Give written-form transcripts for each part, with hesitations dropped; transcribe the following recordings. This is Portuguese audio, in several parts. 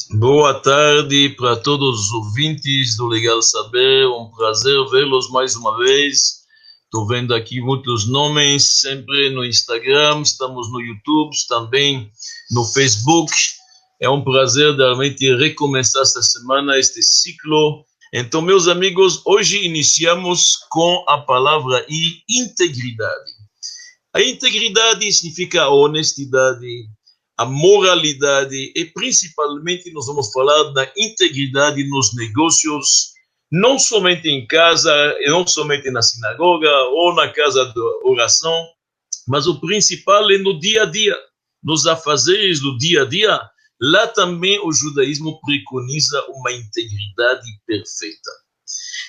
Boa tarde para todos os ouvintes do Legal Saber, um prazer vê-los mais uma vez. Estou vendo aqui muitos nomes, sempre no Instagram, estamos no YouTube, também no Facebook. É um prazer realmente recomeçar esta semana, este ciclo. Então, meus amigos, hoje iniciamos com a palavra integridade. A integridade significa a honestidade, a moralidade e principalmente nós vamos falar da integridade nos negócios, não somente em casa, não somente na sinagoga ou na casa de oração, mas o principal é no dia a dia, nos afazeres do dia a dia. Lá também o judaísmo preconiza uma integridade perfeita.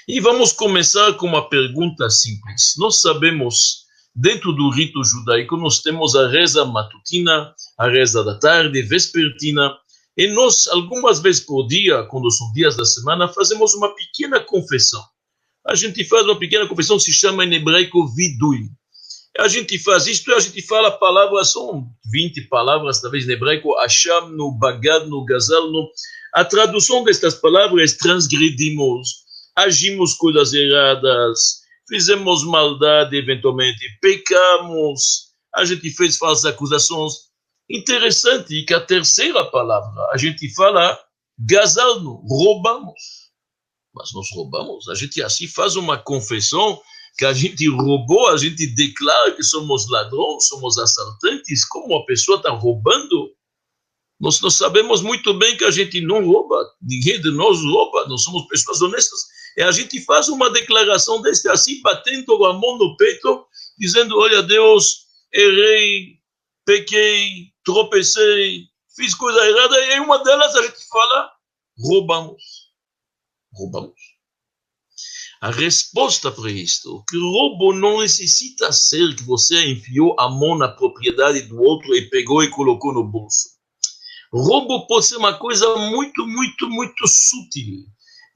E vamos começar com uma pergunta simples. Nós sabemos, dentro do rito judaico, nós temos a reza matutina, a reza da tarde, vespertina, e nós, algumas vezes por dia, quando são dias da semana, fazemos uma pequena confissão. A gente faz uma pequena confissão, se chama em hebraico vidui. A gente faz isto e a gente fala palavras, são 20 palavras, talvez em hebraico, achamnu, bagadnu, gazalnu. A tradução destas palavras, transgredimos, agimos coisas erradas, fizemos maldade eventualmente, pecamos, a gente fez falsas acusações. Interessante que a terceira palavra, a gente fala gazalnu, roubamos. Mas nós roubamos, a gente assim faz uma confissão que a gente roubou, a gente declara que somos ladrões, somos assaltantes. Como a pessoa está roubando? Nós sabemos muito bem que a gente não rouba, ninguém de nós rouba, nós somos pessoas honestas. E a gente faz uma declaração deste assim, batendo a mão no peito, dizendo, olha Deus, errei, pequei, tropecei, fiz coisa errada, e em uma delas a gente fala, roubamos. Roubamos. A resposta para isto, que o roubo não necessita ser que você enfiou a mão na propriedade do outro e pegou e colocou no bolso. Roubo pode ser uma coisa muito, muito, muito sutil.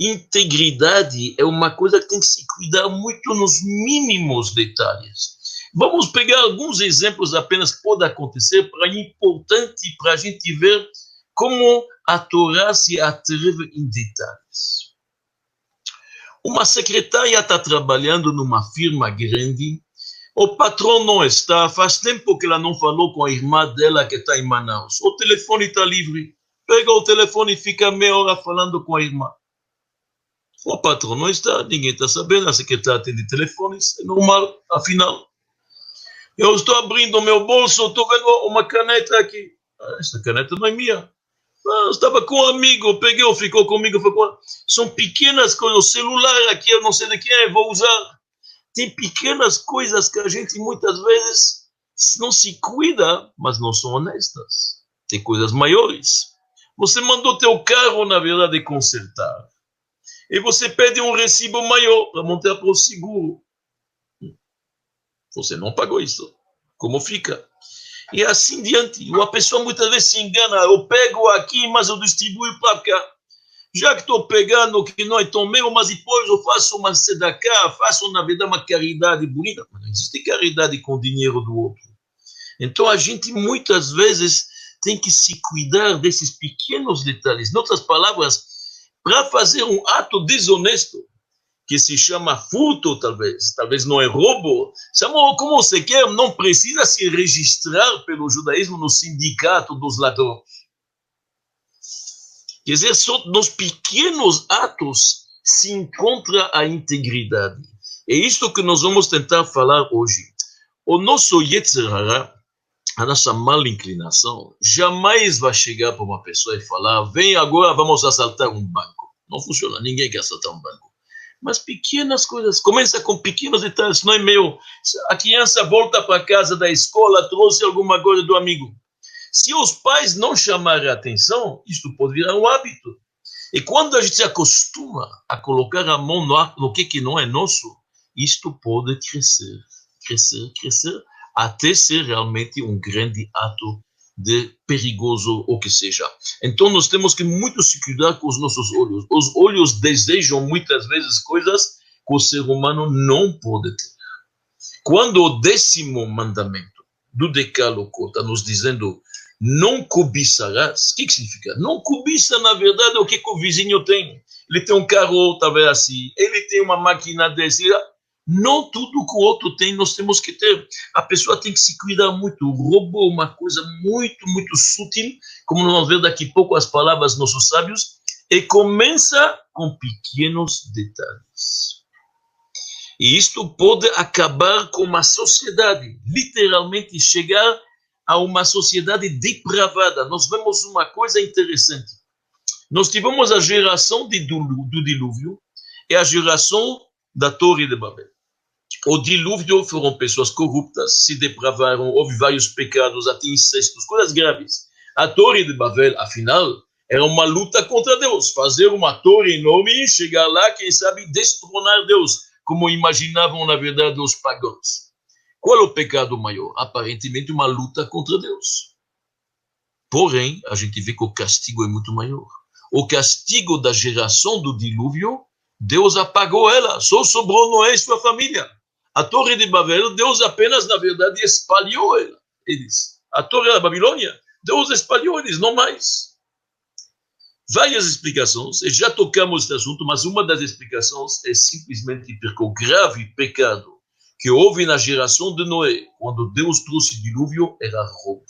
Integridade é uma coisa que tem que se cuidar muito nos mínimos detalhes. Vamos pegar alguns exemplos apenas que podem acontecer para importante para a gente ver como a Torá se atreve em detalhes. Uma secretária está trabalhando numa firma grande, o patrão não está, faz tempo que ela não falou com a irmã dela que está em Manaus. O telefone está livre, pega o telefone e fica meia hora falando com a irmã. O patrão não está, ninguém está sabendo, a secretária atende telefones, é normal, afinal. Eu estou abrindo o meu bolso, estou vendo uma caneta aqui. Essa caneta não é minha. Eu estava com um amigo, peguei, ficou comigo. São pequenas coisas, o celular aqui, eu não sei de quem é, vou usar. Tem pequenas coisas que a gente muitas vezes não se cuida, mas não são honestas. Tem coisas maiores. Você mandou teu carro, na verdade, consertar. E você pede um recibo maior para montar para o seguro. Você não pagou isso. Como fica? E assim diante. A pessoa muitas vezes se engana. Eu pego aqui, mas eu distribuo para cá. Já que estou pegando o que não é tão meu, mas depois eu faço uma tzedakah, faço, na verdade, uma caridade bonita. Mas não existe caridade com o dinheiro do outro. Então, a gente muitas vezes tem que se cuidar desses pequenos detalhes. Em outras palavras, para fazer um ato desonesto, que se chama furto, talvez não é roubo, chama como você quer, não precisa se registrar pelo judaísmo no sindicato dos ladrões. Quer dizer, só nos pequenos atos se encontra a integridade. É isto que nós vamos tentar falar hoje. O nosso Yetzer Hara, a nossa mala inclinação, jamais vai chegar para uma pessoa e falar, vem agora, vamos assaltar um banco. Não funciona, ninguém quer assaltar um banco. Mas pequenas coisas, começa com pequenos detalhes, não é meu. A criança volta para casa da escola, trouxe alguma coisa do amigo. Se os pais não chamarem a atenção, isto pode virar um hábito. E quando a gente se acostuma a colocar a mão no que não é nosso, isto pode crescer, crescer, crescer, até ser realmente um grande ato de perigoso ou que seja. Então nós temos que muito se cuidar com os nossos olhos. Os olhos desejam muitas vezes coisas que o ser humano não pode ter. Quando o 10º mandamento do Decálogo está nos dizendo Não cobiçarás. O que significa? Não cobiça, na verdade, o que o vizinho tem. Ele tem um carro, talvez assim, ele tem uma máquina desse. Não tudo que o outro tem, nós temos que ter. A pessoa tem que se cuidar muito. O roubo é uma coisa muito, muito sutil, como nós vamos ver daqui a pouco as palavras dos nossos sábios, e começa com pequenos detalhes. E isto pode acabar com uma sociedade, literalmente chegar a uma sociedade depravada. Nós vemos uma coisa interessante. Nós tivemos a geração do dilúvio e a geração da Torre de Babel. O dilúvio foram pessoas corruptas, se depravaram, houve vários pecados, até incestos, coisas graves. A Torre de Babel, afinal, era uma luta contra Deus. Fazer uma torre enorme, chegar lá, quem sabe, destronar Deus, como imaginavam, na verdade, os pagãos. Qual é o pecado maior? Aparentemente, uma luta contra Deus. Porém, a gente vê que o castigo é muito maior. O castigo da geração do dilúvio, Deus apagou ela, só sobrou Noé e sua família. A Torre de Babel, Deus apenas, na verdade, espalhou ela. Eles. A Torre da Babilônia, Deus espalhou eles, não mais. Várias explicações, e já tocamos esse assunto, mas uma das explicações é simplesmente porque o grave pecado que houve na geração de Noé, quando Deus trouxe dilúvio, era roubo.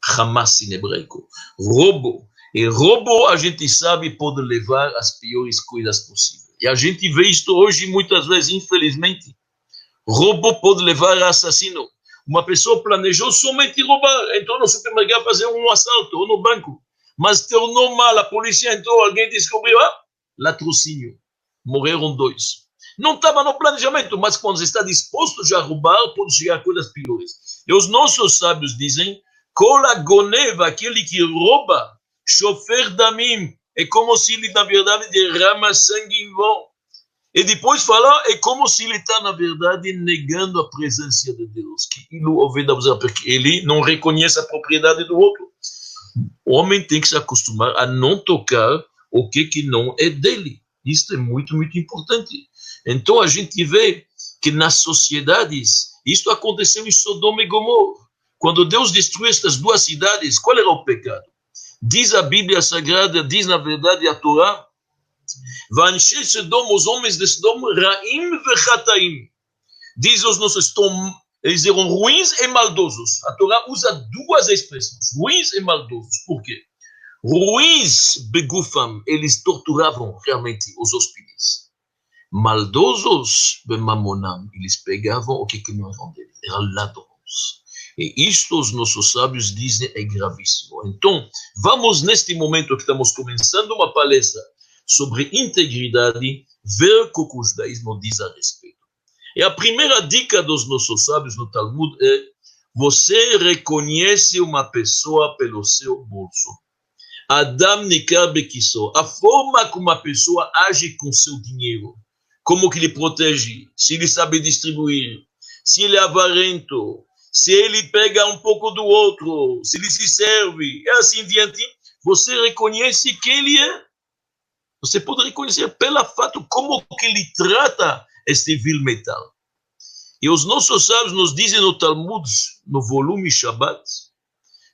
Hamas em hebraico. Roubo. E roubo, a gente sabe, pode levar às piores coisas possíveis. E a gente vê isto hoje, muitas vezes, infelizmente. Roubo pode levar a assassino. Uma pessoa planejou somente roubar, entrou no supermercado fazer um assalto, ou no banco. Mas tornou mal, a polícia entrou, alguém descobriu, latrocínio. Morreram 2. Não estava no planejamento, mas quando está disposto já a roubar, pode chegar a coisas piores. E os nossos sábios dizem, Kola goneva, aquele que rouba, chofer damim, é como se ele, na verdade, derrama sangue em vão. E depois fala, é como se ele está, na verdade, negando a presença de Deus. Porque ele não reconhece a propriedade do outro. O homem tem que se acostumar a não tocar o que não é dele. Isso é muito, muito importante. Então a gente vê que nas sociedades, isso aconteceu em Sodoma e Gomorra. Quando Deus destruiu estas 2 cidades, qual era o pecado? Diz a Bíblia Sagrada, diz na verdade a Torá, Vanshei Sodom, os homens de Sodom, Raim vechataim. Diz os nossos, eles eram ruins e maldosos. A Torá usa 2 expressões, ruins e maldosos. Por quê? Ruins, begufam, eles torturavam realmente os hóspedes. Maldosos, bemamonam, eles pegavam o que não eram deles, eram ladrões. E isto os nossos sábios dizem é gravíssimo. Então, vamos neste momento que estamos começando uma palestra sobre integridade, ver o que o judaísmo diz a respeito. E a primeira dica dos nossos sábios no Talmud é: você reconhece uma pessoa pelo seu bolso. Adam nikar bekiso. A forma como uma pessoa age com seu dinheiro, como que ele protege, se ele sabe distribuir, se ele é avarento, se ele pega um pouco do outro, se ele se serve, e assim diante, você reconhece quem ele é. Você pode reconhecer pelo fato como que ele trata este vil metal. E os nossos sábios nos dizem no Talmud, no volume Shabbat,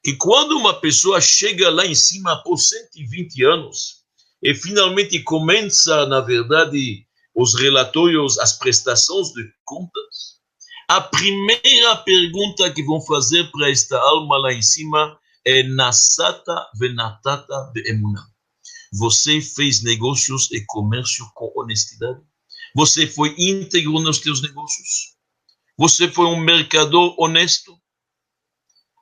que quando uma pessoa chega lá em cima após 120 anos, e finalmente começa, na verdade, os relatórios, as prestações de contas, a primeira pergunta que vão fazer para esta alma lá em cima é Nasata venatata be'emunah. Você fez negócios e comércio com honestidade? Você foi íntegro nos teus negócios? Você foi um mercador honesto?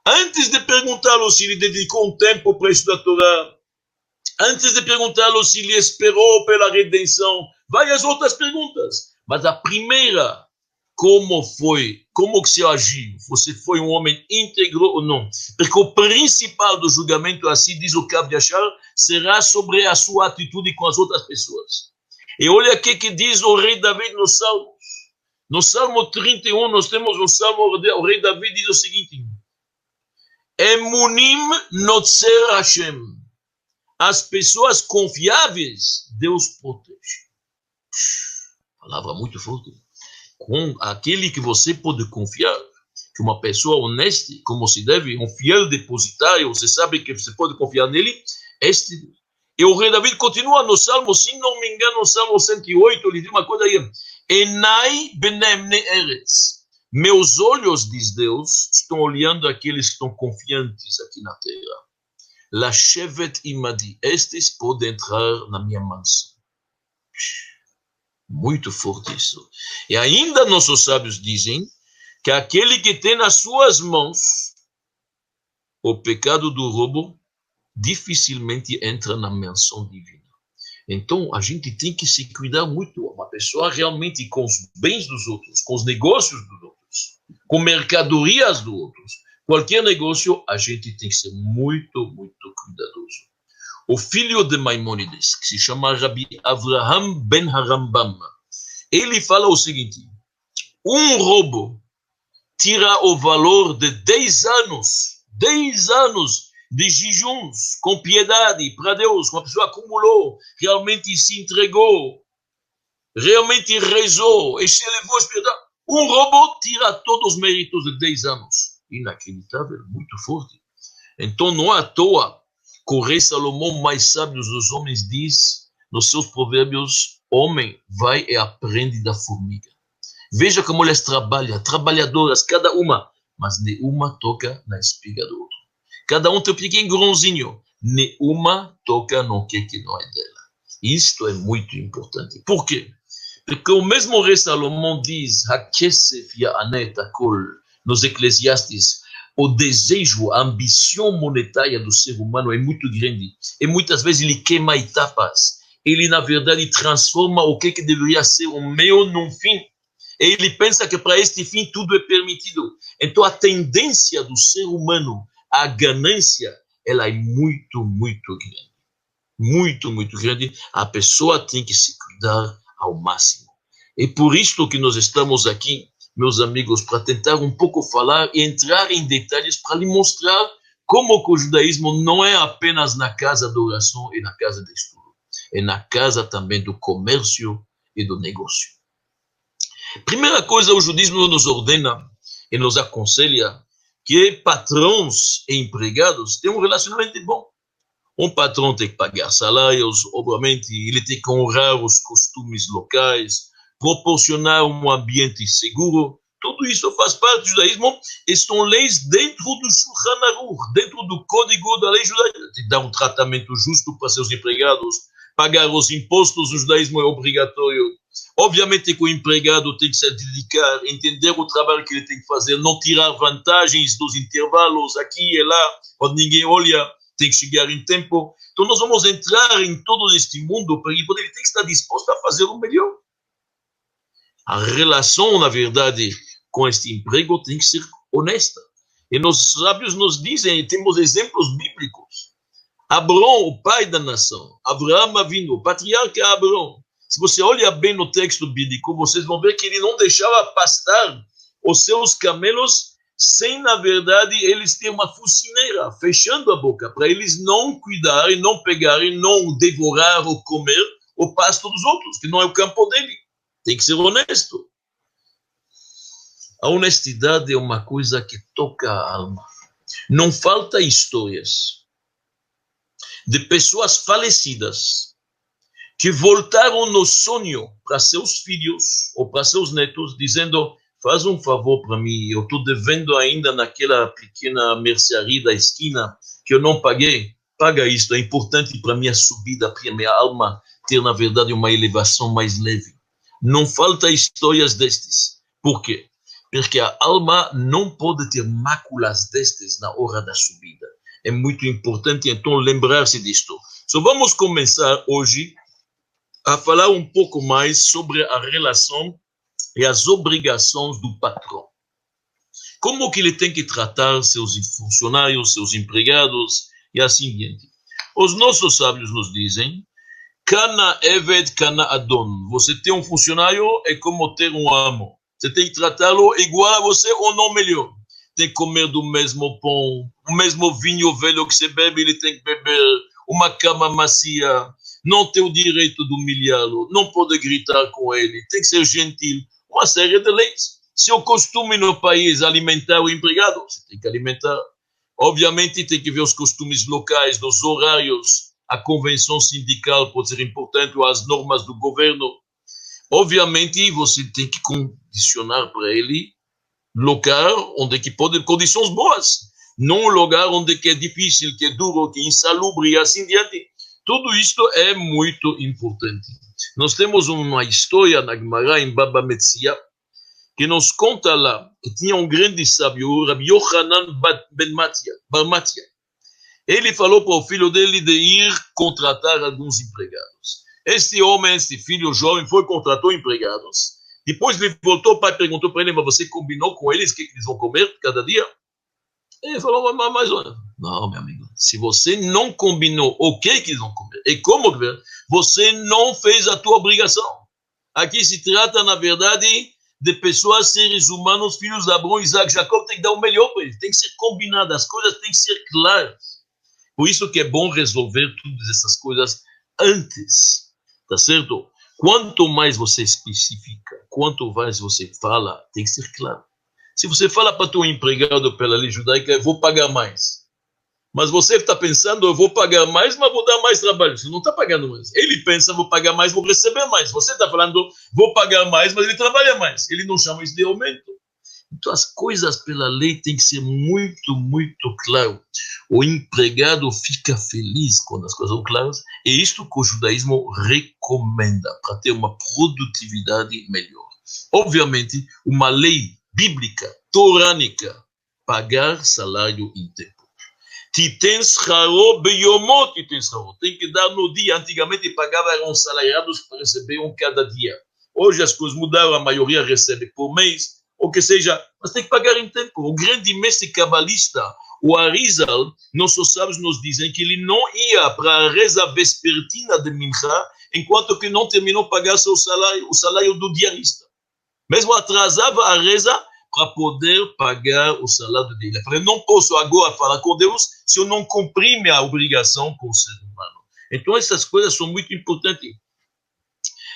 Antes de perguntá-lo se ele dedicou um tempo para estudar a Torá, antes de perguntá-lo se ele esperou pela redenção, várias outras perguntas. Mas a primeira, como foi? Como que se agiu? Você foi um homem íntegro ou não? Porque o principal do julgamento, assim diz o Kav Yashar, será sobre a sua atitude com as outras pessoas. E olha o que diz o rei David nos Salmos. No Salmo 31, nós temos um Salmo, o rei David diz o seguinte: Emunim notzer Hashem. As pessoas confiáveis, Deus protege. Palavra muito forte. Com aquele que você pode confiar. que uma pessoa honesta, como se deve, um fiel depositário, você sabe que você pode confiar nele, este Deus. E o rei David continua no Salmo, se não me engano, no Salmo 108, ele diz uma coisa aí, Enai benem eretz. Meus olhos, diz Deus, estão olhando aqueles que estão confiantes aqui na terra. Lashevet imadi, estes podem entrar na minha mansão. Muito forte isso. E ainda nossos sábios dizem que aquele que tem nas suas mãos o pecado do roubo, dificilmente entra na mansão divina. Então, a gente tem que se cuidar muito. Uma pessoa realmente com os bens dos outros, com os negócios dos outros, com mercadorias dos outros, qualquer negócio, a gente tem que ser muito, muito cuidadoso. O filho de Maimônides, que se chama Rabbi Avraham ben Harambam, ele fala o seguinte, um roubo tira o valor de 10 anos de jejuns, com piedade para Deus, uma pessoa acumulou, realmente se entregou, realmente rezou, e se elevou espiritual. Um roubo tira todos os méritos de 10 anos. Inacreditável, muito forte. Então, não é à toa que o rei Salomão, mais sábio dos homens, diz nos seus provérbios, homem vai e aprende da formiga. Veja como elas trabalham, trabalhadoras, cada uma, mas nenhuma toca na espiga do outro. Cada um tem um pequeno grãozinho, nenhuma toca no que não é dela. Isto é muito importante. Por quê? Porque o mesmo rei Salomão diz, Hakesef ya'anet hakol, nos Eclesiastes, o desejo, a ambição monetária do ser humano é muito grande. E muitas vezes ele queima etapas. Ele, na verdade, transforma o que deveria ser um meio num fim. E ele pensa que para este fim tudo é permitido. Então a tendência do ser humano, a ganância, ela é muito, muito grande. Muito, muito grande. A pessoa tem que se cuidar ao máximo. E por isto que nós estamos aqui, meus amigos, para tentar um pouco falar e entrar em detalhes para lhe mostrar como que o judaísmo não é apenas na casa da oração e na casa de estudo. É na casa também do comércio e do negócio. Primeira coisa, o judaísmo nos ordena e nos aconselha que patrões e empregados tenham um relacionamento bom. Um patrão tem que pagar salários, obviamente, ele tem que honrar os costumes locais, proporcionar um ambiente seguro. Tudo isso faz parte do judaísmo e são leis dentro do Shulchan Aruch, dentro do código da lei judaica. Tem que dar um tratamento justo para seus empregados, pagar os impostos, o judaísmo é obrigatório. Obviamente que o empregado tem que se dedicar, entender o trabalho que ele tem que fazer, não tirar vantagens dos intervalos aqui e lá, quando ninguém olha, tem que chegar em tempo. Então nós vamos entrar em todo este mundo, porque ele tem que estar disposto a fazer o melhor. A relação, na verdade, com este emprego tem que ser honesta. E os sábios nos dizem, temos exemplos bíblicos. Abrão, o pai da nação, Abraão Avinu, o patriarca Abrão. Se você olha bem no texto bíblico, vocês vão ver que ele não deixava pastar os seus camelos sem, na verdade, eles terem uma focinheira, fechando a boca, para eles não cuidarem, não pegarem, não devorar ou comer o pasto dos outros, que não é o campo dele. Tem que ser honesto. A honestidade é uma coisa que toca a alma. Não falta histórias de pessoas falecidas que voltaram no sonho para seus filhos ou para seus netos, dizendo, faz um favor para mim, eu estou devendo ainda naquela pequena mercearia da esquina que eu não paguei, paga isto, é importante para minha subida, para minha alma ter, na verdade, uma elevação mais leve. Não falta histórias destes. Por quê? Porque a alma não pode ter máculas destes na hora da subida. É muito importante, então, lembrar-se disto. Só vamos começar hoje a falar um pouco mais sobre a relação e as obrigações do patrão. Como que ele tem que tratar seus funcionários, seus empregados e assim diante. Os nossos sábios nos dizem, Kana Eved, Kana Adon. Você tem um funcionário é como ter um amo. Você tem que tratá-lo igual a você ou não melhor. Tem que comer do mesmo pão, o mesmo vinho velho que você bebe, ele tem que beber, uma cama macia, não tem o direito de humilhá-lo, não pode gritar com ele, tem que ser gentil, uma série de leis. Se o costume no país é alimentar o empregado, você tem que alimentar. Obviamente tem que ver os costumes locais, dos horários, a convenção sindical pode ser importante, ou as normas do governo. Obviamente você tem que condicionar para ele lugar onde que pode condições boas, não um lugar onde que é difícil, que é duro, que é insalubre e assim diante. Tudo isto é muito importante. Nós temos uma história na Gemara em Baba Metzia, que nos conta lá que tinha um grande sábio, Rabbi Yochanan Bar Matia. Ele falou para o filho dele de ir contratar alguns empregados. Este homem, este filho jovem, foi contratou empregados. Depois ele voltou, o pai perguntou para ele, mas você combinou com eles o que eles vão comer cada dia? Ele falou, mas olha, não, meu amigo, se você não combinou o que eles vão comer e como comer, você não fez a tua obrigação. Aqui se trata, na verdade, de pessoas, seres humanos, filhos de Abraão, Isaac, Jacob, tem que dar o melhor para eles, tem que ser combinado, as coisas têm que ser claras. Por isso que é bom resolver todas essas coisas antes, tá certo? Quanto mais você especifica, quanto mais você fala, tem que ser claro. Se você fala para o empregado pela lei judaica, eu vou pagar mais. Mas você está pensando, eu vou pagar mais, mas vou dar mais trabalho. Você não está pagando mais. Ele pensa, vou pagar mais, vou receber mais. Você está falando, vou pagar mais, mas ele trabalha mais. Ele não chama isso de aumento. Então, as coisas pela lei têm que ser muito, muito claro. O empregado fica feliz quando as coisas são claras. É isto que o judaísmo recomenda para ter uma produtividade melhor. Obviamente, uma lei bíblica, torânica, pagar salário em tempo. Titen scharo beyomot titen scharo. Tem que dar no dia. Antigamente pagava eram salariados que recebiam cada dia. Hoje as coisas mudaram, a maioria recebe por mês, ou que seja, mas tem que pagar em tempo. O grande mestre cabalista, o Arizal, nossos sábios nos dizem que ele não ia para a reza vespertina de Mincha, enquanto que não terminou de pagar seu salário, o salário do diarista. Mesmo atrasava a reza para poder pagar o salário dele. Eu falei, não posso agora falar com Deus se eu não cumprir minha obrigação com o ser humano. Então essas coisas são muito importantes.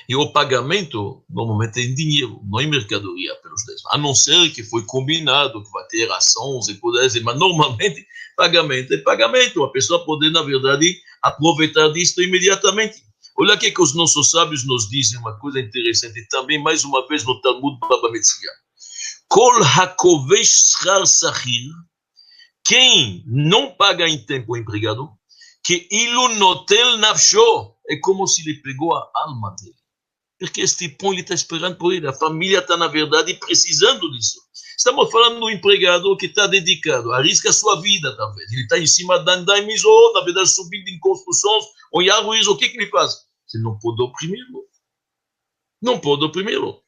E o pagamento, normalmente, é em dinheiro, não em mercadoria pelos 10. A não ser que foi combinado, que vai ter ações e coisas, mas normalmente, pagamento é pagamento. A pessoa pode, na verdade, aproveitar disso imediatamente. Olha aqui que os nossos sábios nos dizem uma coisa interessante, também, mais uma vez, no Talmud Baba Metzia. Kol hakovesh schar sachir, quem não paga em tempo o empregado, que ilu notel nafsho, é como se ele pegou a alma dele. Porque este pão ele está esperando por ele. A família está, na verdade, precisando disso. Estamos falando do empregado que está dedicado, arrisca a sua vida, talvez. Ele está em cima da andaimes ou, na verdade, subindo em construções, ou em árvores, o que ele faz? Você não pode oprimir-lo. Não pode oprimir-lo.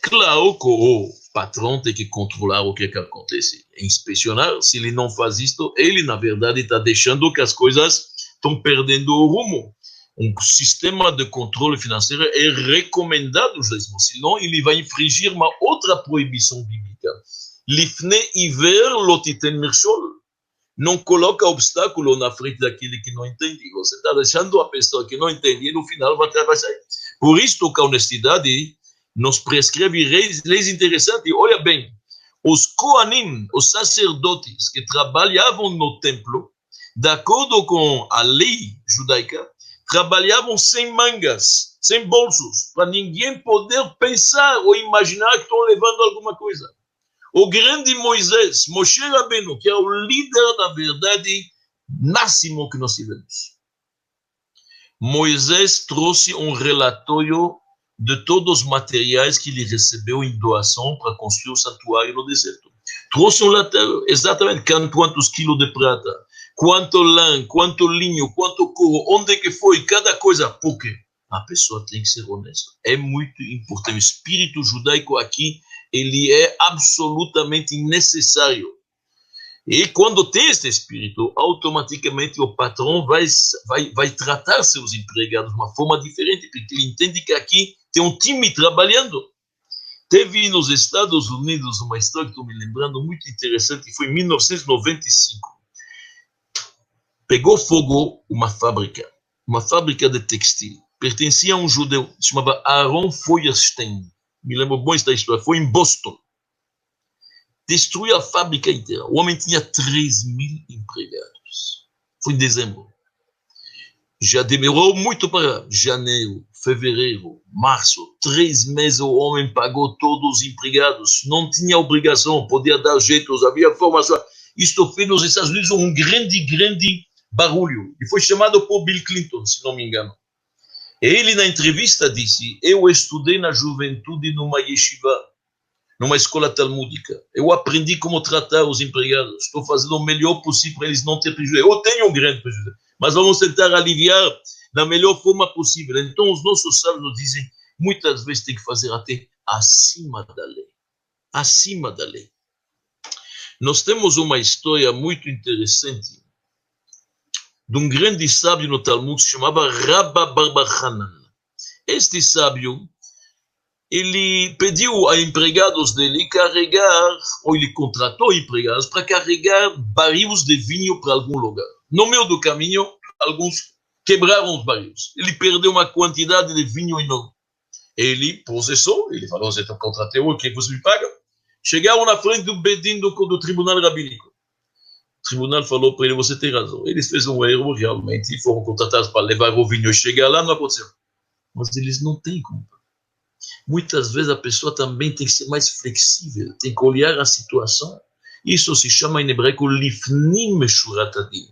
Claro que o patrão tem que controlar o que acontece, inspecionar. Se ele não faz isto, ele, na verdade, está deixando que as coisas estão perdendo o rumo. Um sistema de controle financeiro é recomendado, senão ele vai infringir uma outra proibição bíblica. Lifne iver lotiten mirshol. Não coloca obstáculo na frente daquele que não entende. Você está deixando a pessoa que não entende e no final vai trabalhar. Por isso que a honestidade nos prescreve leis interessantes. Olha bem, os Kohanim, os sacerdotes que trabalhavam no templo, de acordo com a lei judaica, trabalhavam sem mangas, sem bolsos, para ninguém poder pensar ou imaginar que estão levando alguma coisa. O grande Moisés, Moshe Rabbeinu, que é o líder, na verdade, máximo que nós tivemos. Moisés trouxe um relatório de todos os materiais que ele recebeu em doação para construir o santuário no deserto. Trouxe um relatório, exatamente quantos quilos de prata, quanto lã, quanto linho, quanto couro, onde que foi, cada coisa. Por quê? A pessoa tem que ser honesta. É muito importante. O espírito judaico aqui, ele é absolutamente necessário. E quando tem esse espírito, automaticamente o patrão vai tratar seus empregados de uma forma diferente, porque ele entende que aqui tem um time trabalhando. Teve nos Estados Unidos uma história que estou me lembrando muito interessante, que foi em 1995. Pegou fogo uma fábrica de textil. Pertencia a um judeu, se chamava Aaron Feuerstein. Me lembro bem esta história, foi em Boston. destruiu a fábrica inteira. O homem tinha 3.000 empregados. Foi em dezembro. Já demorou muito para janeiro, fevereiro, março, 3 meses o homem pagou todos os empregados, não tinha obrigação, podia dar jeitos, havia formação. Isto fez nos Estados Unidos um grande barulho, e foi chamado por Bill Clinton, se não me engano. Ele na entrevista disse, eu estudei na juventude numa yeshiva, numa escola talmúdica, eu aprendi como tratar os empregados, estou fazendo o melhor possível para eles não terem prejuízo, eu tenho um grande prejuízo, mas vamos tentar aliviar da melhor forma possível. Então, os nossos sábios nos dizem, muitas vezes tem que fazer até acima da lei. Acima da lei. Nós temos uma história muito interessante de um grande sábio no Talmud que se chamava Rabba bar bar Hanan. Este sábio, ele pediu a empregados dele carregar, ou ele contratou empregados para carregar barris de vinho para algum lugar. No meio do caminho, alguns quebraram os barris. Ele perdeu uma quantidade de vinho enorme. Ele processou, ele falou, você contratou, o que você me paga? Chegaram na frente do bedin do tribunal rabínico. O tribunal falou para ele, você tem razão. Eles fizeram um erro, realmente, e foram contratados para levar o vinho e chegar lá, não aconteceu. Mas eles não têm culpa. Muitas vezes a pessoa também tem que ser mais flexível, tem que olhar a situação. Isso se chama em hebraico lifnim meshurat hadin,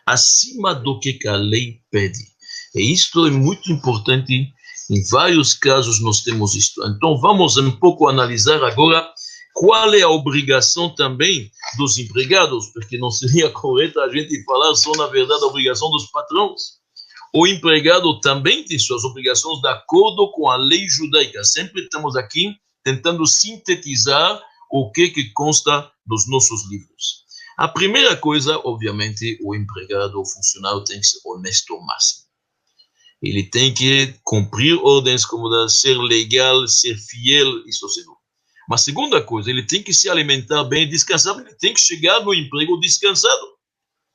acima do que a lei pede. E isto é muito importante, em vários casos nós temos isto. Então vamos um pouco analisar agora qual é a obrigação também dos empregados, porque não seria correto a gente falar só na verdade a obrigação dos patrões. O empregado também tem suas obrigações de acordo com a lei judaica. Sempre estamos aqui tentando sintetizar o que consta dos nossos livros. A primeira coisa, obviamente, o empregado, o funcionário tem que ser honesto ao máximo. Ele tem que cumprir ordens como ser legal, ser fiel, isso é seguro. Mas a segunda coisa, ele tem que se alimentar bem e descansar. Ele tem que chegar no emprego descansado.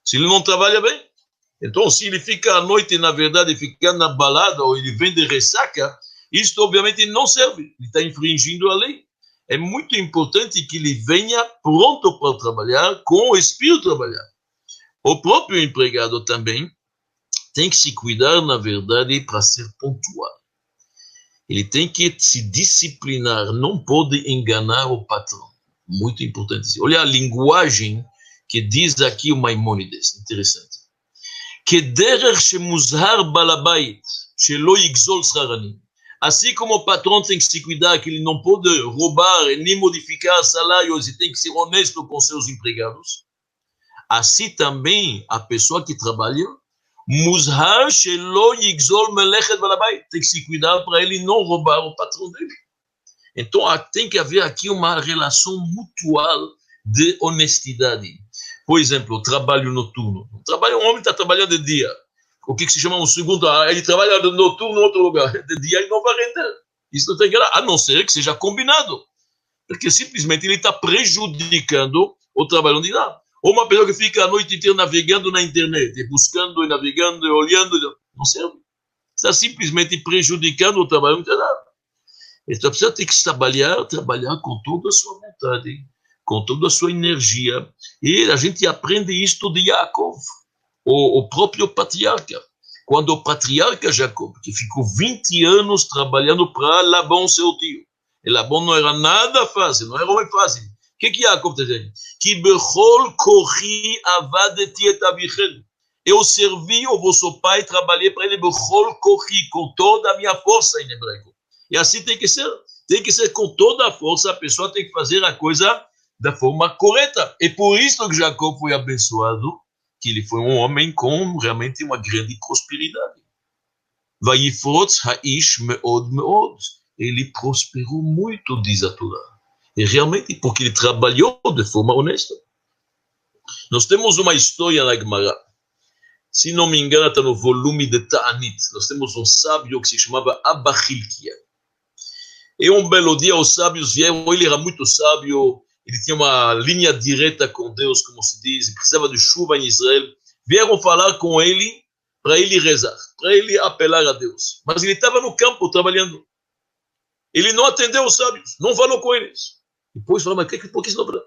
Se ele não trabalha bem, então, se ele fica à noite, na verdade, ficando na balada, ou ele vem de ressaca, isto obviamente não serve. Ele está infringindo a lei. É muito importante que ele venha pronto para trabalhar, com o espírito trabalhar. O próprio empregado também tem que se cuidar, na verdade, para ser pontual. Ele tem que se disciplinar, não pode enganar o patrão. Muito importante. Olha a linguagem que diz aqui o Maimônides, interessante. כדרך שמוזהר בעל הבית שלא יגזול שכר עני. Assim como o patrão tem que se cuidar que ele não pode roubar nem modificar salários e tem que ser honesto com seus empregados, assim também a pessoa que trabalha, מוזהר שלא יגזול מלאכת בעל הבית, tem que se cuidar para ele não roubar o patrão dele. Então tem que haver aqui uma relação mutual de honestidade. Por exemplo, o trabalho noturno. Um homem está trabalhando de dia. O que se chama um segundo? Ele trabalha de noturno em outro lugar. De dia ele não vai render. Isso não tem que a não ser que seja combinado. Porque simplesmente ele está prejudicando o trabalho de lá. Ou uma pessoa que fica a noite inteira navegando na internet, buscando e navegando e olhando, não serve. Está simplesmente prejudicando o trabalho de lá. Então a pessoa tem que trabalhar com toda a sua vontade, com toda a sua energia. E a gente aprende isto de Yaakov, o próprio patriarca. Quando o patriarca Jacob, que ficou 20 anos trabalhando para Labão, seu tio, e Labão não era nada fácil, não era homem fácil. O que Yaakov está dizendo? Que bechol korhi avadeti et avichem. Eu servi o vosso pai, trabalhei para ele bechol korhi, com toda a minha força em hebraico. E assim tem que ser. Tem que ser com toda a força, a pessoa tem que fazer a coisa da forma correta. E por isso que Jacob foi abençoado, que ele foi um homem com realmente uma grande prosperidade. Vayifrotz haish meod meod. Ele prosperou muito, diz a Torá. E realmente, porque ele trabalhou de forma honesta. Nós temos uma história na Gemara. Se não me engano, está no volume de Ta'anit. Nós temos um sábio que se chamava Abba Hilkiah. E um belo dia os sábios vieram, ele era muito sábio, ele tinha uma linha direta com Deus, como se diz, precisava de chuva em Israel. Vieram falar com ele, para ele rezar, para ele apelar a Deus. Mas ele estava no campo trabalhando. Ele não atendeu os sábios, não falou com eles. Depois fala, mas por que isso não...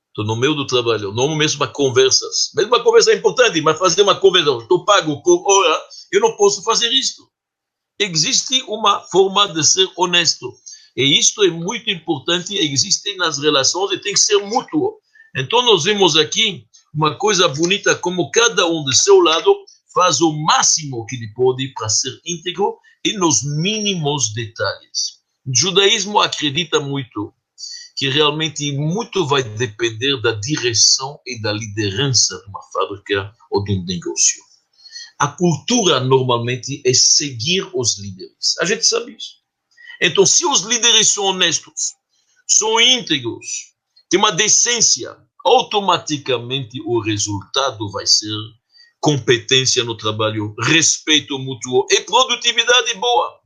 Estou no meio do trabalho, não mesmo conversas. Mesmo uma conversa é importante, mas fazer uma conversa, estou pago por hora, eu não posso fazer isto. Existe uma forma de ser honesto. E isto é muito importante, existe nas relações e tem que ser mútuo. Então nós vemos aqui uma coisa bonita, como cada um do seu lado faz o máximo que ele pode para ser íntegro e nos mínimos detalhes. O judaísmo acredita muito que realmente muito vai depender da direção e da liderança de uma fábrica ou de um negócio. A cultura normalmente é seguir os líderes. A gente sabe isso. Então, se os líderes são honestos, são íntegros, têm uma decência, automaticamente o resultado vai ser competência no trabalho, respeito mútuo e produtividade boa.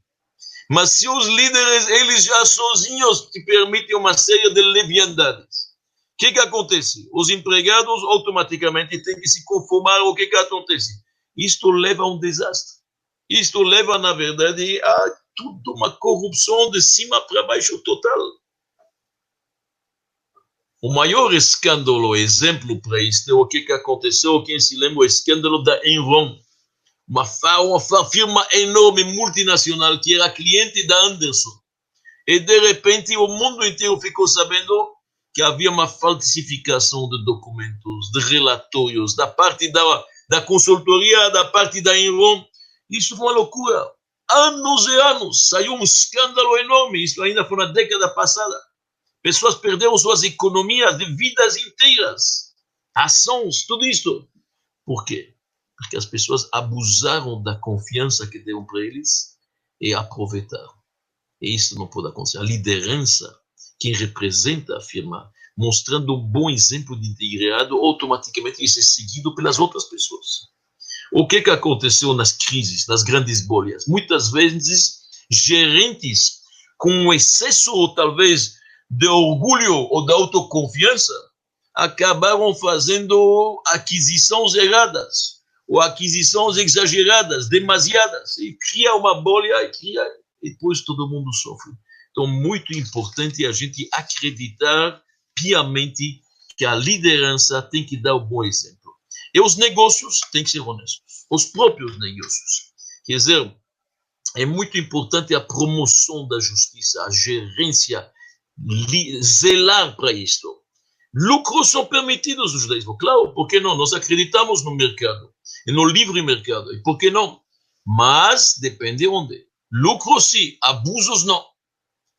Mas se os líderes, eles já sozinhos te permitem uma série de leviandades, o que acontece? Os empregados automaticamente têm que se conformar ao que acontece. Isto leva a um desastre. Isto leva, na verdade, a tudo uma corrupção de cima para baixo total. O maior escândalo, exemplo para isto, é o que aconteceu, quem se lembra, o escândalo da Enron. Uma firma enorme, multinacional, que era cliente da Anderson. E, de repente, o mundo inteiro ficou sabendo que havia uma falsificação de documentos, de relatórios, da parte da consultoria, da parte da Enron. Isso foi uma loucura. Anos e anos, saiu um escândalo enorme. Isso ainda foi na década passada. Pessoas perderam suas economias de vidas inteiras. Ações, tudo isso. Por quê? Porque as pessoas abusaram da confiança que deram para eles e aproveitaram. E isso não pode acontecer. A liderança, quem representa a firma, mostrando um bom exemplo de integridade, automaticamente isso é seguido pelas outras pessoas. O que aconteceu nas crises, nas grandes bolhas? Muitas vezes, gerentes com um excesso, ou talvez, de orgulho ou de autoconfiança, acabaram fazendo aquisições erradas, ou aquisições exageradas, demasiadas, e cria uma bolha, e depois todo mundo sofre. Então, muito importante a gente acreditar piamente que a liderança tem que dar o bom exemplo. E os negócios têm que ser honestos, os próprios negócios. Quer dizer, é muito importante a promoção da justiça, a gerência, zelar para isto. Lucros são permitidos no judaísmo, claro, por que não? Nós acreditamos no mercado, e no livre mercado, e por que não? Mas depende onde. Lucros sim, abusos não.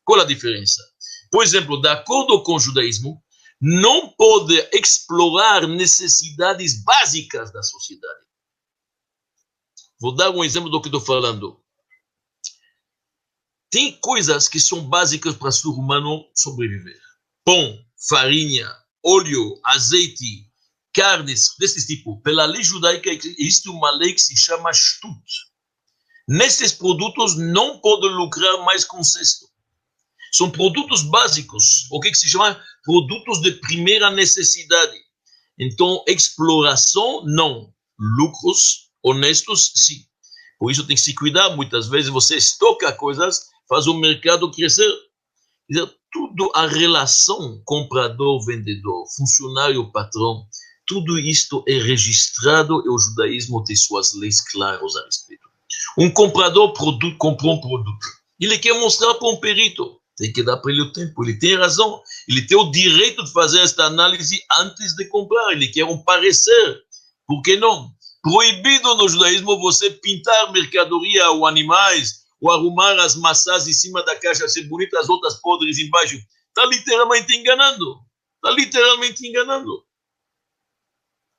Qual a diferença? Por exemplo, de acordo com o judaísmo, não pode explorar necessidades básicas da sociedade. Vou dar um exemplo do que estou falando. Tem coisas que são básicas para o ser humano sobreviver. Pão, farinha, óleo, azeite, carnes, desse tipo. Pela lei judaica existe uma lei que se chama Shtut. Nesses produtos não pode lucrar mais com cesto. São produtos básicos, o que se chama produtos de primeira necessidade. Então, exploração, não. Lucros honestos, sim. Por isso tem que se cuidar. Muitas vezes você estoca coisas, faz o mercado crescer. Quer dizer, tudo a relação comprador-vendedor, funcionário-patrão, tudo isto é registrado e o judaísmo tem suas leis claras a respeito. Um comprador comprou um produto. Ele quer mostrar para um perito. Tem que dar para ele o tempo. Ele tem razão. Ele tem o direito de fazer esta análise antes de comprar. Ele quer um parecer. Por que não? Proibido no judaísmo você pintar mercadoria ou animais, ou arrumar as maçãs em cima da caixa, ser bonita, as outras podres embaixo. Está literalmente enganando. Está literalmente enganando.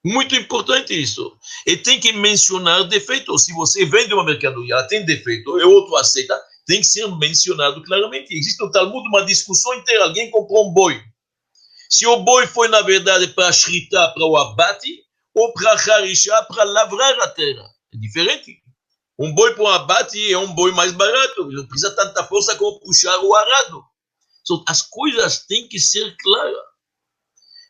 Muito importante isso. E tem que mencionar defeitos. Se você vende uma mercadoria, ela tem defeito, e outro aceita, tem que ser mencionado claramente. Existe no Talmud uma discussão inteira. Alguém comprou um boi. Se o boi foi, na verdade, para shritar, para o abate, ou para harishá, para lavrar a terra. É diferente. Um boi para o abate é um boi mais barato. Não precisa tanta força como puxar o arado. Então, as coisas têm que ser claras.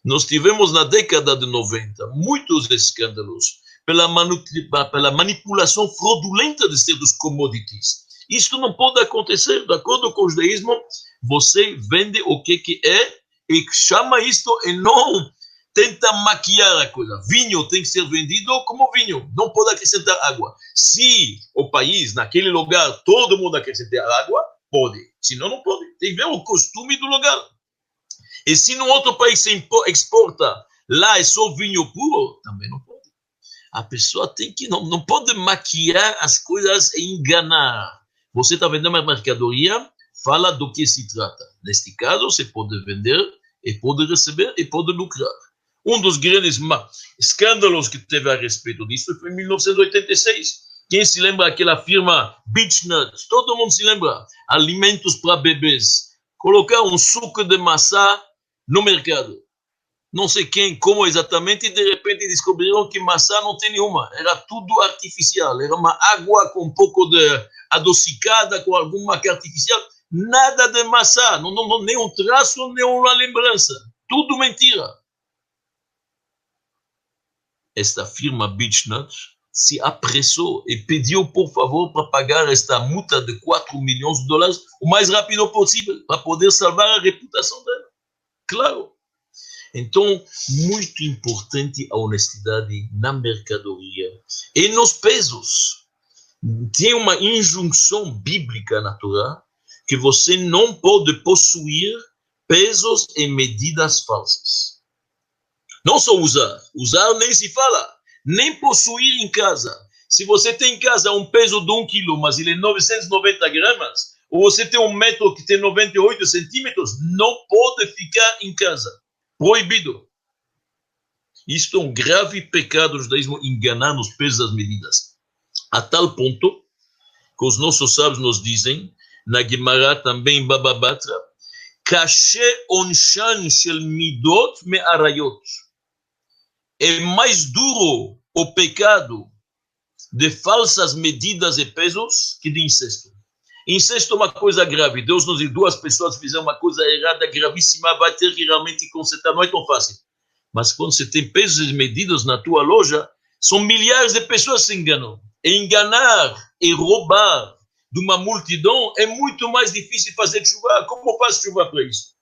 Nós tivemos na década de 90 muitos escândalos pela manipulação fraudulenta de certos commodities. Isso não pode acontecer. De acordo com o judaísmo, você vende o que é e chama isto e não tenta maquiar a coisa. Vinho tem que ser vendido como vinho, não pode acrescentar água. Se o país, naquele lugar, todo mundo acrescentar água, pode. Senão, não pode. Tem que ver o costume do lugar. E se no outro país se exporta, lá é só vinho puro, também não pode. A pessoa tem que, não pode maquiar as coisas e enganar. Você está vendendo uma mercadoria, fala do que se trata. Neste caso, você pode vender, e pode receber, e pode lucrar. Um dos grandes escândalos que teve a respeito disso foi em 1986. Quem se lembra daquela firma Beach Nuts? Todo mundo se lembra. Alimentos para bebês. Colocar um suco de maçã no mercado. Não sei quem, como exatamente, e de repente descobriram que maçã não tem nenhuma. Era tudo artificial. Era uma água com um pouco de adocicada, com alguma marca artificial. Nada de maçã. Não, nem um traço, nem uma lembrança. Tudo mentira. Esta firma Beach Nuts se apressou e pediu, por favor, para pagar esta multa de 4 milhões de dólares o mais rápido possível, para poder salvar a reputação dela. Claro. Então, muito importante a honestidade na mercadoria e nos pesos. Tem uma injunção bíblica na Torá que você não pode possuir pesos e medidas falsas. Não só usar nem se fala, nem possuir em casa. Se você tem em casa um peso de 1 quilo, mas ele é 990 gramas, ou você tem um metro que tem 98 centímetros, não pode ficar em casa. Proibido. Isto é um grave pecado do judaísmo, enganar nos pesos das medidas. A tal ponto que os nossos sábios nos dizem, na Gemara também, Baba Batra, Kashe onshan shel midot me arayot. É mais duro o pecado de falsas medidas e pesos que de incesto. Incesto é uma coisa grave. Deus nos diz, 2 pessoas fizeram uma coisa errada, gravíssima, vai ter que realmente consertar. Não é tão fácil. Mas quando você tem pesos e medidas na tua loja, são milhares de pessoas que se enganam. E enganar e roubar de uma multidão é muito mais difícil fazer chuva. Como faz chuva para isso?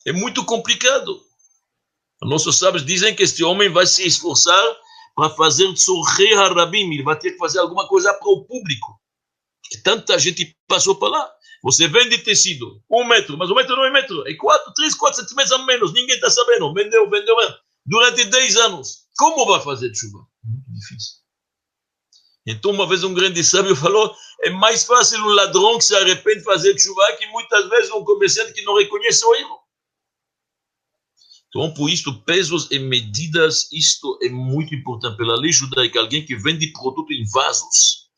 É muito complicado. Nossos sábios dizem que este homem vai se esforçar para fazer Tzorchei Harabim. Ele vai ter que fazer alguma coisa para o público. Que tanta gente passou para lá. Você vende tecido, 1 metro, mas 1 metro não é metro. É 3, 4 centímetros a menos. Ninguém está sabendo. Vendeu. Durante 10 anos. Como vai fazer chuva? Muito difícil. Então, uma vez um grande sábio falou, é mais fácil um ladrão que se arrepende de fazer chuva que muitas vezes um comerciante que não reconhece o erro. Então, por isso, pesos e medidas, isto é muito importante pela lei judaica. Alguém que vende produto em vasos,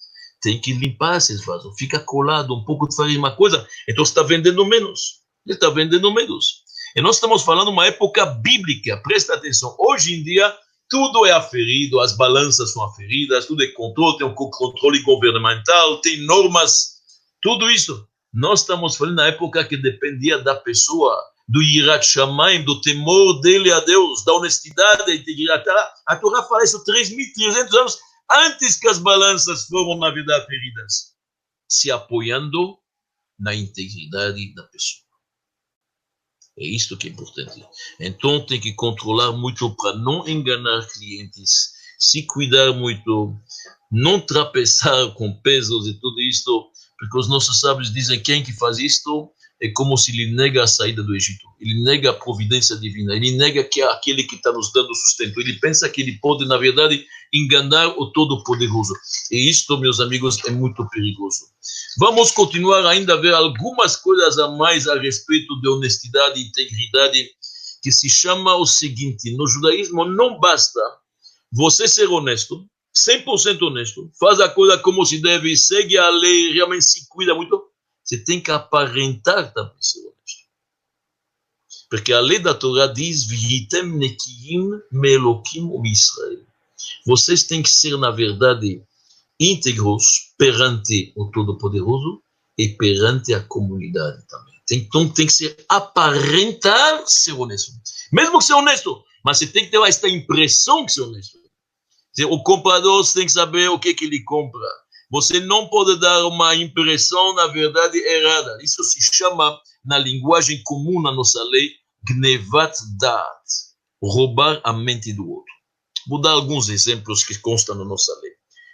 tem que limpar esses vasos. Fica colado um pouco de farinha, uma coisa, então você está vendendo menos. Ele está vendendo menos. E nós estamos falando de uma época bíblica, presta atenção. Hoje em dia, tudo é aferido, as balanças são aferidas, tudo é controle, tem um controle governamental, tem normas, tudo isso. Nós estamos falando na época que dependia da pessoa, do Yirat Shamayim, do temor dele a Deus, da honestidade, da integridade. A Torá fala isso 3.300 anos antes que as balanças foram, na verdade, aferidas, se apoiando na integridade da pessoa. É isto que é importante. Então, tem que controlar muito para não enganar clientes, se cuidar muito, não trapeçar com pesos e tudo isto, porque os nossos sábios dizem que quem que faz isto é como se ele nega a saída do Egito. Ele nega a providência divina. Ele nega que é aquele que está nos dando sustento. Ele pensa que ele pode, na verdade, enganar o Todo-Poderoso. E isto, meus amigos, é muito perigoso. Vamos continuar ainda a ver algumas coisas a mais a respeito de honestidade e integridade, que se chama o seguinte: no judaísmo não basta você ser honesto, 100% honesto, faz a coisa como se deve, segue a lei, realmente se cuida muito. Você tem que aparentar também ser honesto. Porque a lei da Torá diz, V'yitem nekiyim me'elokim u'Israel. Vocês têm que ser, na verdade, íntegros perante o Todo-Poderoso e perante a comunidade também. Então tem que ser aparentar ser honesto. Mesmo que ser honesto, mas você tem que ter esta impressão que ser honesto. O comprador tem que saber o que ele compra. Você não pode dar uma impressão, na verdade, errada. Isso se chama, na linguagem comum, na nossa lei, Gnevat Da'at, roubar a mente do outro. Vou dar alguns exemplos que constam na nossa lei.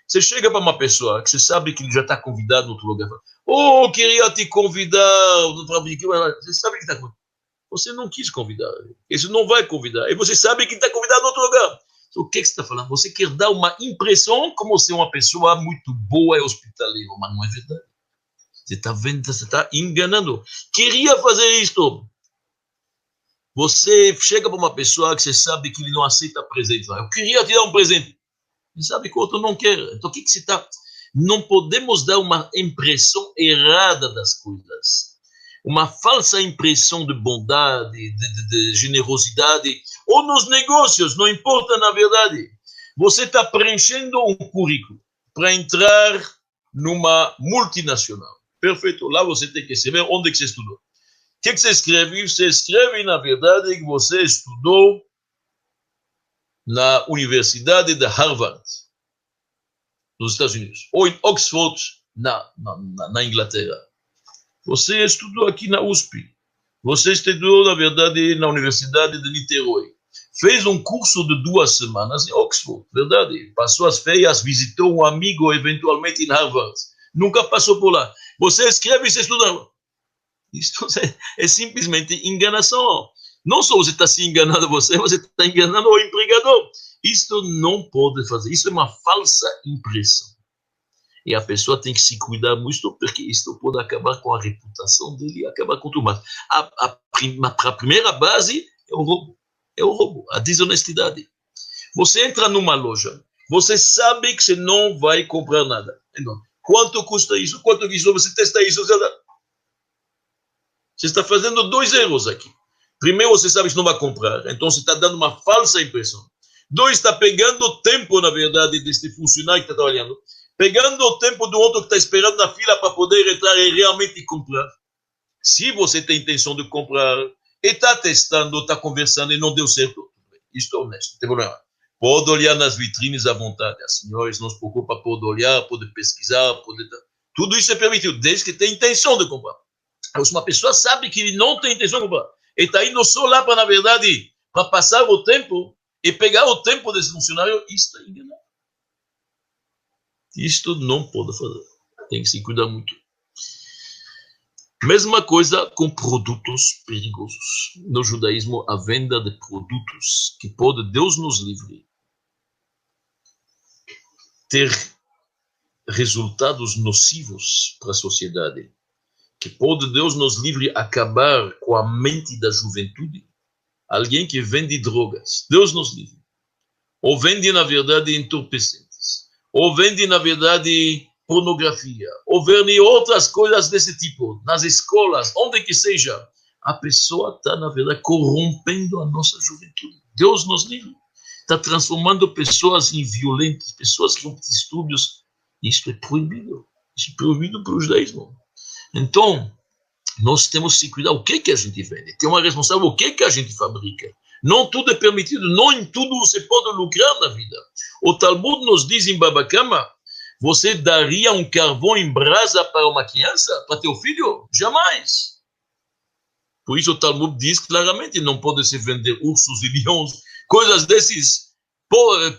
Você chega para uma pessoa que você sabe que ele já está convidado no outro lugar. Oh, queria te convidar. Você sabe que está convidado. Você não quis convidar. Ele não vai convidar. E você sabe que está convidado no outro lugar. Então, o que você está falando? Você quer dar uma impressão como se uma pessoa muito boa e hospitaleira. Mas não é verdade. Você está vendo, você está enganando. Queria fazer isto. Você chega para uma pessoa que você sabe que ele não aceita presente. Eu queria te dar um presente. Você sabe que o outro não quer. Então, o que você está... Não podemos dar uma impressão errada das coisas. Uma falsa impressão de bondade, de generosidade. Ou nos negócios, não importa na verdade. Você está preenchendo um currículo para entrar numa multinacional. Perfeito. Lá você tem que saber onde que você estudou. O que você escreve? Você escreve, na verdade, que você estudou na Universidade de Harvard, nos Estados Unidos, ou em Oxford, na Inglaterra. Você estudou aqui na USP. Você estudou, na verdade, na Universidade de Niterói. Fez um curso de 2 semanas em Oxford, verdade? Passou as férias, visitou um amigo, eventualmente, em Harvard. Nunca passou por lá. Você escreve e você estuda. Isso é simplesmente enganação. Não só você está se enganando você está enganando o empregador. Isto não pode fazer. Isso é uma falsa impressão. E a pessoa tem que se cuidar muito, porque isto pode acabar com a reputação dele e acabar com tudo mais. A primeira base é o roubo. É o roubo, a desonestidade. Você entra numa loja, você sabe que você não vai comprar nada. Então, quanto custa isso? Quanto custa? Você testa isso? Você está fazendo 2 erros aqui. Primeiro, você sabe que não vai comprar, então você está dando uma falsa impressão. 2, está pegando o tempo, na verdade, deste funcionário que está trabalhando, pegando o tempo do outro que está esperando na fila para poder entrar e realmente comprar. Se você tem intenção de comprar, e está testando, está conversando e não deu certo, isto é honesto, não tem problema. Pode olhar nas vitrines à vontade. As senhoras não se preocupam, pode olhar, pode pesquisar, pode... Tudo isso é permitido, desde que tenha intenção de comprar. Se uma pessoa sabe que ele não tem intenção de comprar, ele está indo só lá para, na verdade, para passar o tempo e pegar o tempo desse funcionário, isso é enganado. Isto não pode fazer. Tem que se cuidar muito. Mesma coisa com produtos perigosos. No judaísmo, a venda de produtos que pode, Deus nos livre, ter resultados nocivos para a sociedade. Que pode, Deus nos livre, acabar com a mente da juventude. Alguém que vende drogas, Deus nos livre. Ou vende, na verdade, entorpecentes. Ou vende, na verdade, pornografia. Ou vende outras coisas desse tipo. Nas escolas, onde que seja. A pessoa está, na verdade, corrompendo a nossa juventude. Deus nos livre. Está transformando pessoas em violentas, pessoas que vão ter distúrbios. Isso é proibido. Isso é proibido pelo judaísmo. Então, nós temos que se cuidar o que a gente vende. Tem uma responsável o que a gente fabrica. Não tudo é permitido, não em tudo você pode lucrar na vida. O Talmud nos diz em Baba Kama, você daria um carvão em brasa para uma criança, para teu filho? Jamais. Por isso o Talmud diz claramente, não pode se vender ursos e leões, coisas desses,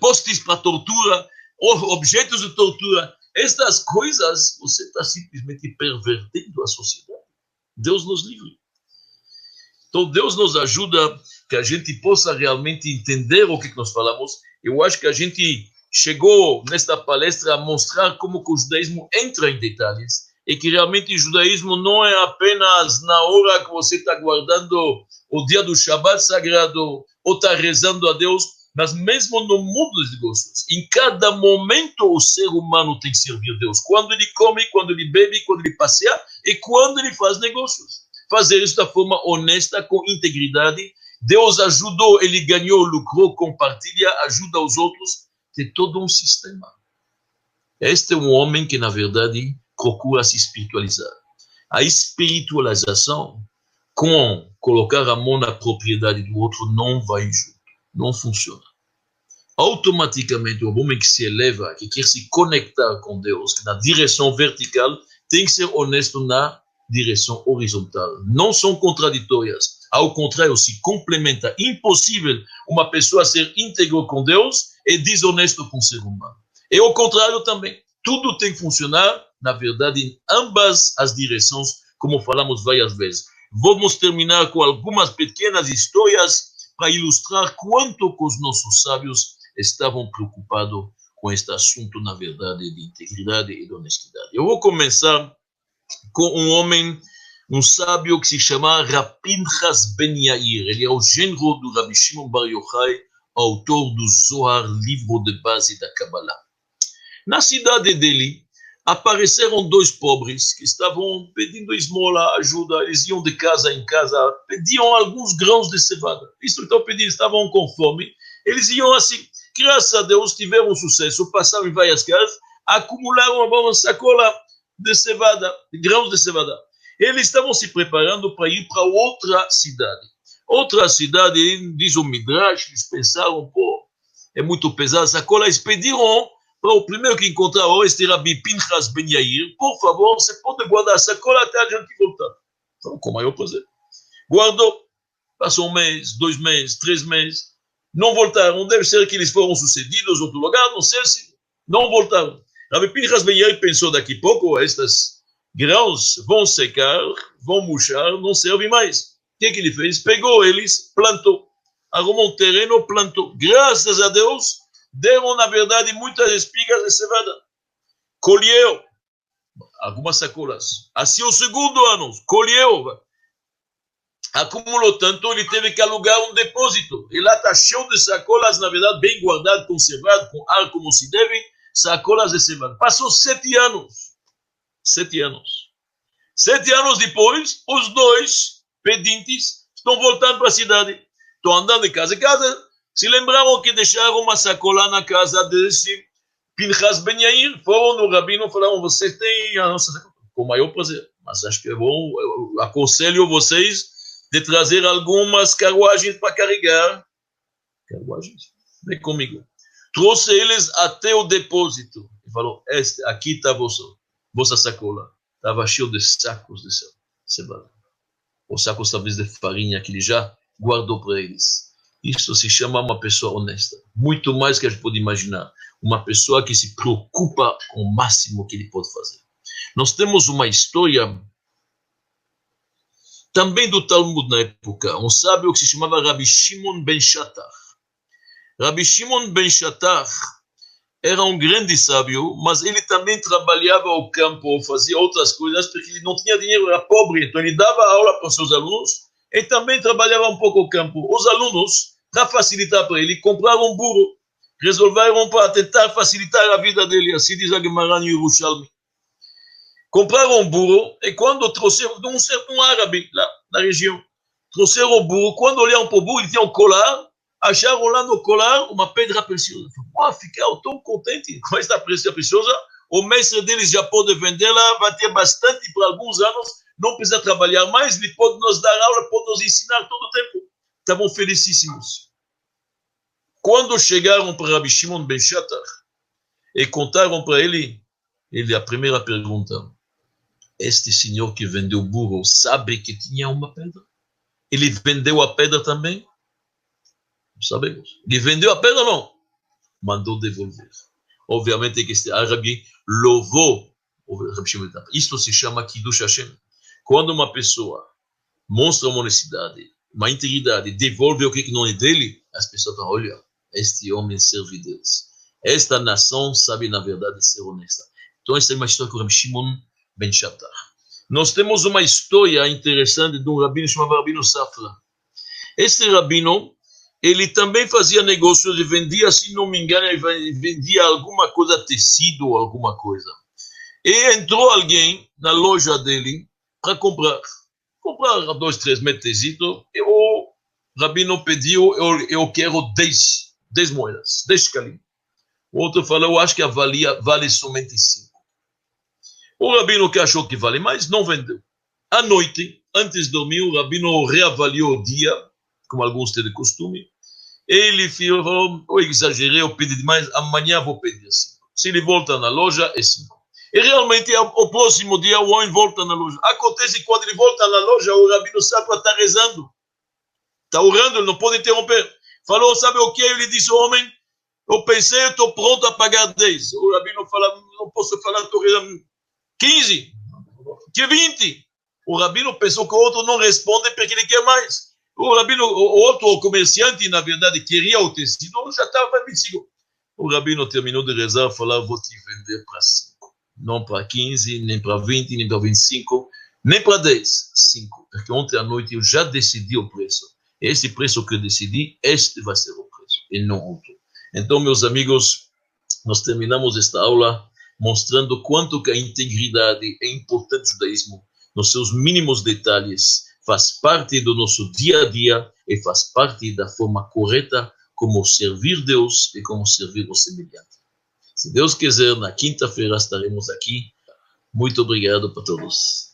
postes para tortura, objetos de tortura. Estas coisas, você está simplesmente pervertendo a sociedade. Deus nos livre. Então, Deus nos ajuda que a gente possa realmente entender o que nós falamos. Eu acho que a gente chegou nesta palestra a mostrar como que o judaísmo entra em detalhes e que realmente o judaísmo não é apenas na hora que você está guardando o dia do Shabbat sagrado ou está rezando a Deus, mas mesmo no mundo dos negócios, em cada momento o ser humano tem que servir a Deus. Quando ele come, quando ele bebe, quando ele passeia e quando ele faz negócios. Fazer isso da forma honesta, com integridade. Deus ajudou, ele ganhou, lucrou, compartilha, ajuda os outros. Tem todo um sistema. Este é um homem que, na verdade, procura se espiritualizar. A espiritualização, com colocar a mão na propriedade do outro, não vai junto. Não funciona. automaticamente o homem que se eleva, que quer se conectar com Deus, que na direção vertical, tem que ser honesto na direção horizontal. Não são contraditórias. Ao contrário, se complementa. Impossível uma pessoa ser íntegro com Deus e desonesto com o ser humano. E o contrário também. Tudo tem que funcionar, na verdade, em ambas as direções, como falamos várias vezes. Vamos terminar com algumas pequenas histórias para ilustrar quanto que os nossos sábios estavam preocupados com este assunto, na verdade, de integridade e de honestidade. Eu vou começar com um homem, um sábio que se chama Rav Pinchas Ben Yair. Ele é o genro do Rabbi Shimon Bar Yochai, autor do Zohar, livro de base da Kabbalah. Na cidade dele, apareceram dois pobres que estavam pedindo esmola, ajuda. Eles iam de casa em casa, pediam alguns grãos de cevada. Isso estão pedindo, estavam com fome. Eles iam assim, graças a Deus, tiveram sucesso, passaram em várias casas, acumularam uma sacola de cevada, de grãos de cevada. Eles estavam se preparando para ir para outra cidade. Outra cidade, diz o Midrash, eles pensaram, pô, é muito pesado essa sacola. Eles pediram para o primeiro que encontraram, este Rabbi Pinchas Ben Yair, por favor, você pode guardar a sacola até a gente voltar. Então, com o maior prazer. Guardou. Passou um mês, 2 meses, 3 meses. Não voltaram. Deve ser que eles foram sucedidos em outro lugar, não sei se não voltaram. Rabbi Pinchas Ben Yair pensou, daqui a pouco, estas grãos vão secar, vão murchar, não servem mais. O que ele fez? Pegou eles, plantou. Arrumou um terreno, plantou. Graças a Deus, deram, na verdade, muitas espigas de cevada. Colheu algumas sacolas. Assim, o segundo ano, colheu. Acumulou tanto, ele teve que alugar um depósito. E lá está cheio de sacolas, na verdade, bem guardado, conservado, com ar como se deve, sacolas de cevada. Passou 7 anos. 7 anos. 7 anos depois, os dois pedintes estão voltando para a cidade. Estão andando de casa em casa. Se lembraram que deixaram uma sacola na casa desse Pinchas Ben Yair. Foram no rabino e falaram, você tem a nossa sacola? Com o maior prazer. Mas acho que é bom, eu aconselho vocês de trazer algumas carruagens para carregar. Carruagens? Vem comigo. Trouxe eles até o depósito. E falou, aqui está vossa sacola. Estava cheio de sacos de cevada. Os sacos talvez de farinha que ele já guardou para eles. Isso se chama uma pessoa honesta. Muito mais que a gente pode imaginar. Uma pessoa que se preocupa com o máximo que ele pode fazer. Nós temos uma história também do Talmud na época. Um sábio que se chamava Rabbi Shimon Ben Shattach. Rabbi Shimon Ben Shattach era um grande sábio, mas ele também trabalhava ao campo, fazia outras coisas, porque ele não tinha dinheiro, era pobre. Então ele dava aula para os seus alunos e também trabalhava um pouco ao campo. Os alunos, para facilitar para ele, compraram um burro. Resolveram para tentar facilitar a vida dele, assim diz a Gemara em Yerushalmi. Compraram um burro e quando trouxeram de um certo árabe lá na região, trouxeram o burro. Quando olharam para o burro, ele tinha um colar. Acharam lá no colar uma pedra preciosa. Ficaram tão contentes com esta pedra preciosa. O mestre deles já pode vendê-la, vai ter bastante para alguns anos. Não precisa trabalhar mais, ele pode nos dar aula, pode nos ensinar todo o tempo. Estavam felicíssimos. Quando chegaram para Rabbi Shimon Ben Shattach e contaram para ele, a primeira pergunta, este senhor que vendeu o burro sabe que tinha uma pedra? Ele vendeu a pedra também? Não sabemos. Ele vendeu a pedra ou não? Mandou devolver. Obviamente que este árabe louvou o Rabbi Shimon Ben Shattach. Isto se chama Kiddush Hashem. Quando uma pessoa mostra uma honestidade, uma integridade, devolve o que não é dele, as pessoas falam, olha, este homem serve Deus. Esta nação sabe, na verdade, ser honesta. Então, essa é uma história com o Rabbi Shimon Ben Shattach. Nós temos uma história interessante de um rabino chamado Rabino Safra. Este rabino, ele também fazia negócios e vendia, se não me engano, ele vendia alguma coisa, tecido ou alguma coisa. E entrou alguém na loja dele para comprar 2, 3 metros de tecido, e o rabino pediu, eu quero 10 moedas, 10 shkalim. O outro falou, eu acho que vale somente 5. O rabino que achou que vale mais, não vendeu. À noite, antes de dormir, o rabino reavaliou o dia, como alguns têm de costume, Ele falou, eu exagerei, eu pedi demais, amanhã vou pedir 5. Se ele volta na loja, é 5. E realmente, o próximo dia, o homem volta na loja. Acontece que quando ele volta na loja, o Rabino Safra está rezando. Está orando, ele não pode interromper. Falou, sabe o que? Ele disse ao homem, eu pensei, eu estou pronto a pagar 10. O Rabino fala, não posso falar, estou rezando 15, que 20. O Rabino pensou que o outro não responde porque ele quer mais. O Rabino, o outro comerciante, na verdade, queria o tecido, já estava para 25. O Rabino terminou de rezar, falou, vou te vender para 5. Não para 15, nem para 20, nem para 25, nem para 10. 5. Porque ontem à noite eu já decidi o preço. Esse preço que eu decidi, este vai ser o preço, e não outro. Então, meus amigos, nós terminamos esta aula mostrando quanto que a integridade é importante no judaísmo, nos seus mínimos detalhes, faz parte do nosso dia a dia e faz parte da forma correta como servir Deus e como servir o semelhante. Se Deus quiser, na quinta-feira estaremos aqui. Muito obrigado para todos.